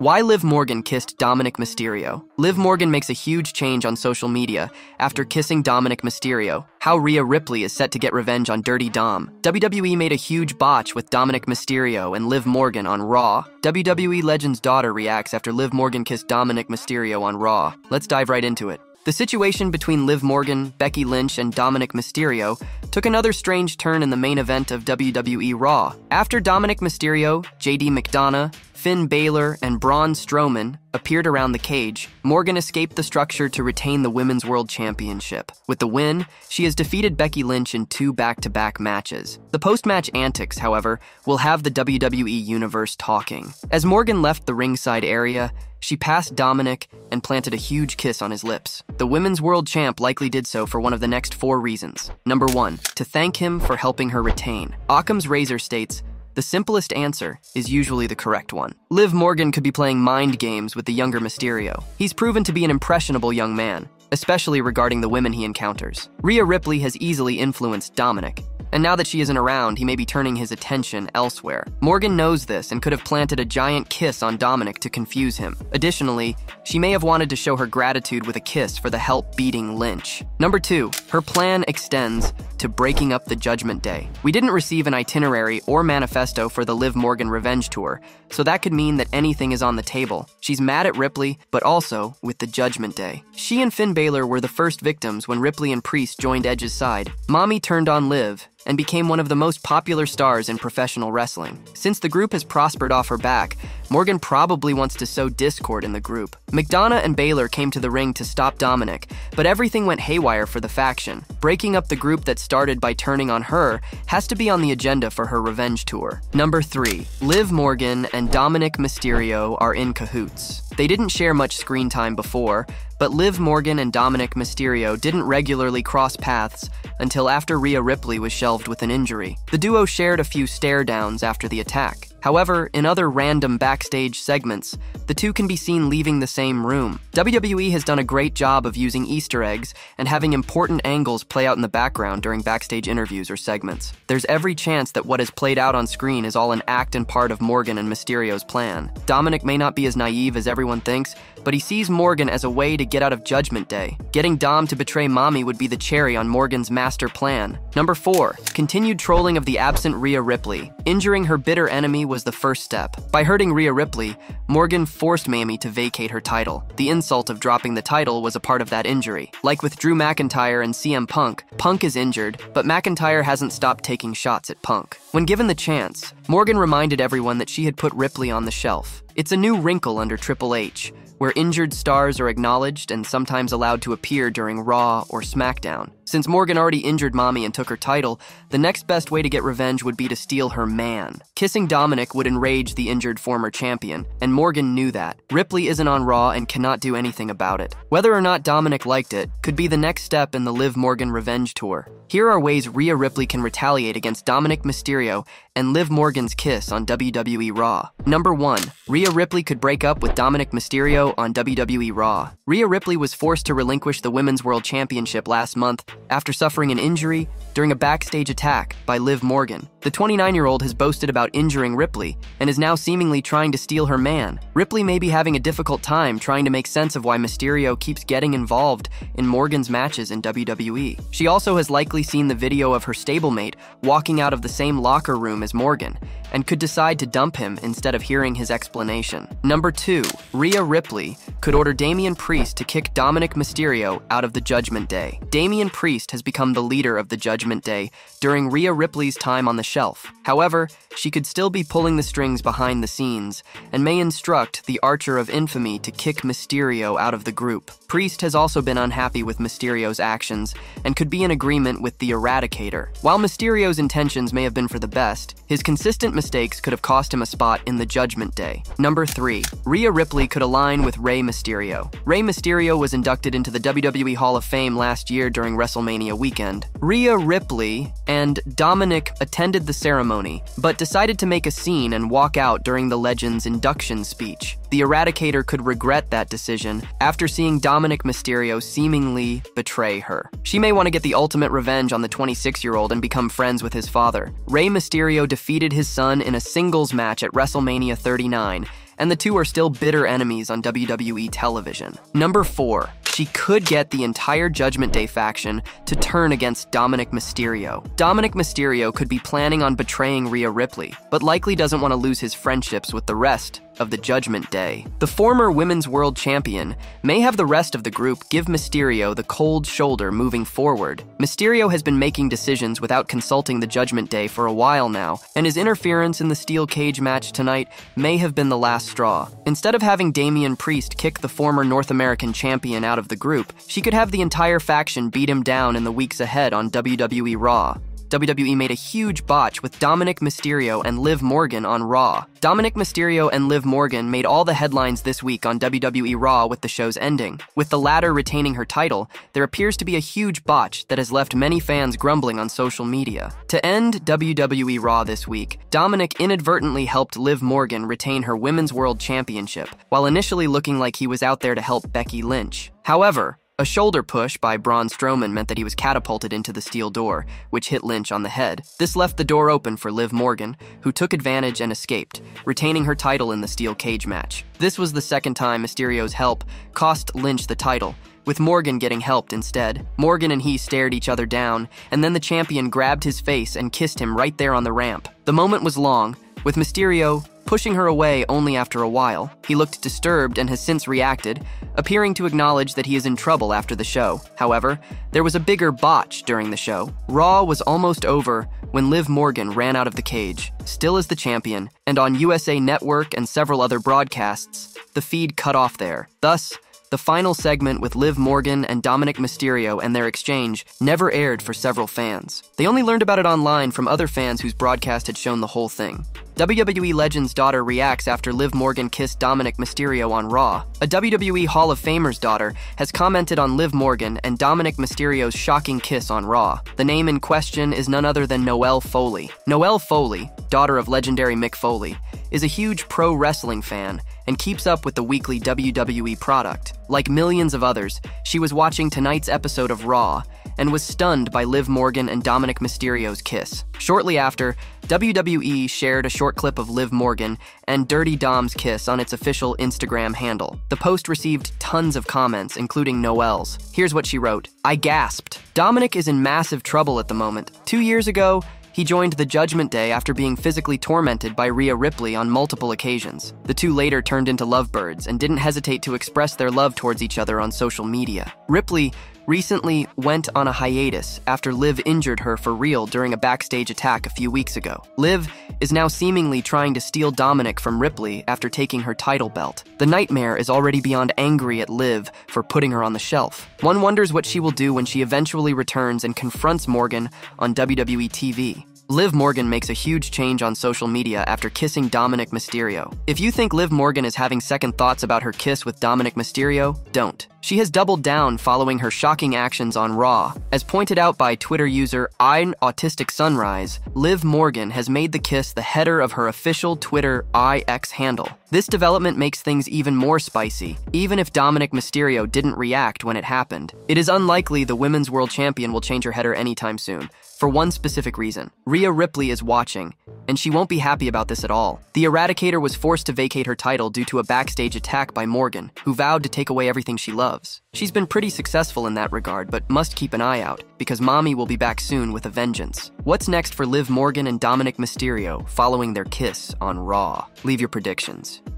Why Liv Morgan kissed Dominik Mysterio. Liv Morgan makes a huge change on social media after kissing Dominik Mysterio. How Rhea Ripley is set to get revenge on Dirty Dom. WWE made a huge botch with Dominik Mysterio and Liv Morgan on Raw. WWE legend's daughter reacts after Liv Morgan kissed Dominik Mysterio on Raw. Let's dive right into it. The situation between Liv Morgan, Becky Lynch, and Dominik Mysterio took another strange turn in the main event of WWE Raw. After Dominik Mysterio, JD McDonough, Finn Balor, and Braun Strowman appeared around the cage, Morgan escaped the structure to retain the Women's World Championship. With the win, she has defeated Becky Lynch in 2 back-to-back matches. The post-match antics, however, will have the WWE Universe talking. As Morgan left the ringside area, she passed Dominik and planted a huge kiss on his lips. The Women's World Champ likely did so for one of the next 4 reasons. Number 1, to thank him for helping her retain. Occam's razor states, the simplest answer is usually the correct one. Liv Morgan could be playing mind games with the younger Mysterio. He's proven to be an impressionable young man, especially regarding the women he encounters. Rhea Ripley has easily influenced Dominik, and now that she isn't around, he may be turning his attention elsewhere. Morgan knows this and could have planted a giant kiss on Dominik to confuse him. Additionally, she may have wanted to show her gratitude with a kiss for the help beating Lynch. Number 2, her plan extends to breaking up the Judgment Day. We didn't receive an itinerary or manifesto for the Liv Morgan revenge tour, so that could mean that anything is on the table. She's mad at Ripley, but also with the Judgment Day. She and Finn Balor were the first victims when Ripley and Priest joined Edge's side. Mommy turned on Liv and became one of the most popular stars in professional wrestling. Since the group has prospered off her back, Morgan probably wants to sow discord in the group. McDonough and Balor came to the ring to stop Dominik, but everything went haywire for the faction. Breaking up the group that started by turning on her has to be on the agenda for her revenge tour. Number 3, Liv Morgan and Dominik Mysterio are in cahoots. They didn't share much screen time before, but Liv Morgan and Dominik Mysterio didn't regularly cross paths until after Rhea Ripley was shelved with an injury. The duo shared a few stare-downs after the attack. However, in other random backstage segments, the two can be seen leaving the same room. WWE has done a great job of using Easter eggs and having important angles play out in the background during backstage interviews or segments. There's every chance that what is played out on screen is all an act and part of Morgan and Mysterio's plan. Dominik may not be as naive as everyone thinks, but he sees Morgan as a way to get out of Judgment Day. Getting Dom to betray Mommy would be the cherry on Morgan's master plan. Number 4, continued trolling of the absent Rhea Ripley. Injuring her bitter enemy was the first step. By hurting Rhea Ripley, Morgan forced Mamie to vacate her title. The insult of dropping the title was a part of that injury. Like with Drew McIntyre and CM Punk, Punk is injured, but McIntyre hasn't stopped taking shots at Punk. When given the chance, Morgan reminded everyone that she had put Ripley on the shelf. It's a new wrinkle under Triple H, where injured stars are acknowledged and sometimes allowed to appear during Raw or SmackDown. Since Morgan already injured Mommy and took her title, the next best way to get revenge would be to steal her man. Kissing Dominik would enrage the injured former champion, and Morgan knew that. Ripley isn't on Raw and cannot do anything about it. Whether or not Dominik liked it could be the next step in the Liv Morgan revenge tour. Here are ways Rhea Ripley can retaliate against Dominik Mysterio and Liv Morgan's kiss on WWE Raw. Number 1, Rhea Ripley could break up with Dominik Mysterio on WWE Raw. Rhea Ripley was forced to relinquish the Women's World Championship last month after suffering an injury during a backstage attack by Liv Morgan. The 29-year-old has boasted about injuring Ripley and is now seemingly trying to steal her man. Ripley may be having a difficult time trying to make sense of why Mysterio keeps getting involved in Morgan's matches in WWE. She also has likely seen the video of her stablemate walking out of the same locker room as Morgan and could decide to dump him instead of hearing his explanation. Number 2, Rhea Ripley could order Damian Priest to kick Dominik Mysterio out of the Judgment Day. Damian Priest has become the leader of the Judgment Day during Rhea Ripley's time on the shelf. However, she could still be pulling the strings behind the scenes and may instruct the Archer of Infamy to kick Mysterio out of the group. Priest has also been unhappy with Mysterio's actions and could be in agreement with the Eradicator. While Mysterio's intentions may have been for the best, his consistent mistakes could have cost him a spot in the Judgment Day. Number 3, Rhea Ripley could align with Rey Mysterio. Rey Mysterio was inducted into the WWE Hall of Fame last year during WrestleMania weekend. Rhea Ripley and Dominik attended the ceremony, but decided to make a scene and walk out during the legend's induction speech. The Eradicator could regret that decision after seeing Dominik Mysterio seemingly betray her. She may want to get the ultimate revenge on the 26-year-old and become friends with his father. Rey Mysterio defeated his son in a singles match at WrestleMania 39 and the two are still bitter enemies on WWE television. Number 4. She could get the entire Judgment Day faction to turn against Dominik Mysterio. Dominik Mysterio could be planning on betraying Rhea Ripley, but likely doesn't want to lose his friendships with the rest of the Judgment Day. The former Women's World Champion may have the rest of the group give Mysterio the cold shoulder moving forward. Mysterio has been making decisions without consulting the Judgment Day for a while now, and his interference in the steel cage match tonight may have been the last straw. Instead of having Damian Priest kick the former North American champion out of the group, she could have the entire faction beat him down in the weeks ahead on WWE Raw. WWE made a huge botch with Dominik Mysterio and Liv Morgan on Raw. Dominik Mysterio and Liv Morgan made all the headlines this week on WWE Raw with the show's ending. With the latter retaining her title, there appears to be a huge botch that has left many fans grumbling on social media. To end WWE Raw this week, Dominik inadvertently helped Liv Morgan retain her Women's World Championship, while initially looking like he was out there to help Becky Lynch. However, a shoulder push by Braun Strowman meant that he was catapulted into the steel door, which hit Lynch on the head. This left the door open for Liv Morgan, who took advantage and escaped, retaining her title in the steel cage match. This was the second time Mysterio's help cost Lynch the title, with Morgan getting helped instead. Morgan and he stared each other down, and then the champion grabbed his face and kissed him right there on the ramp. The moment was long, with Mysterio pushing her away only after a while. He looked disturbed and has since reacted, appearing to acknowledge that he is in trouble after the show. However, there was a bigger botch during the show. Raw was almost over when Liv Morgan ran out of the cage, still as the champion, and on USA Network and several other broadcasts, the feed cut off there. Thus, the final segment with Liv Morgan and Dominik Mysterio and their exchange never aired for several fans. They only learned about it online from other fans whose broadcast had shown the whole thing. WWE legend's daughter reacts after Liv Morgan kissed Dominik Mysterio on Raw. A WWE Hall of Famer's daughter has commented on Liv Morgan and Dominik Mysterio's shocking kiss on Raw. The name in question is none other than Noelle Foley. Noelle Foley, daughter of legendary Mick Foley, is a huge pro wrestling fan and keeps up with the weekly WWE product. Like millions of others, she was watching tonight's episode of Raw and was stunned by Liv Morgan and Dominik Mysterio's kiss. Shortly after, WWE shared a short clip of Liv Morgan and Dirty Dom's kiss on its official Instagram handle. The post received tons of comments, including Noelle's. Here's what she wrote. "I gasped. Dominik is in massive trouble at the moment. 2 years ago, he joined the Judgment Day after being physically tormented by Rhea Ripley on multiple occasions. The two later turned into lovebirds and didn't hesitate to express their love towards each other on social media. Ripley recently went on a hiatus after Liv injured her for real during a backstage attack a few weeks ago. Liv is now seemingly trying to steal Dominik from Ripley after taking her title belt. The Nightmare is already beyond angry at Liv for putting her on the shelf. One wonders what she will do when she eventually returns and confronts Morgan on WWE TV. Liv Morgan makes a huge change on social media after kissing Dominik Mysterio. If you think Liv Morgan is having second thoughts about her kiss with Dominik Mysterio, don't. She has doubled down following her shocking actions on Raw. As pointed out by Twitter user I'm Autistic Sunrise, Liv Morgan has made the kiss the header of her official Twitter IX handle. This development makes things even more spicy, even if Dominik Mysterio didn't react when it happened. It is unlikely the Women's World Champion will change her header anytime soon, for one specific reason. Rhea Ripley is watching, and she won't be happy about this at all. The Eradicator was forced to vacate her title due to a backstage attack by Morgan, who vowed to take away everything she loves. She's been pretty successful in that regard, but must keep an eye out, because Mommy will be back soon with a vengeance. What's next for Liv Morgan and Dominik Mysterio following their kiss on Raw? Leave your predictions.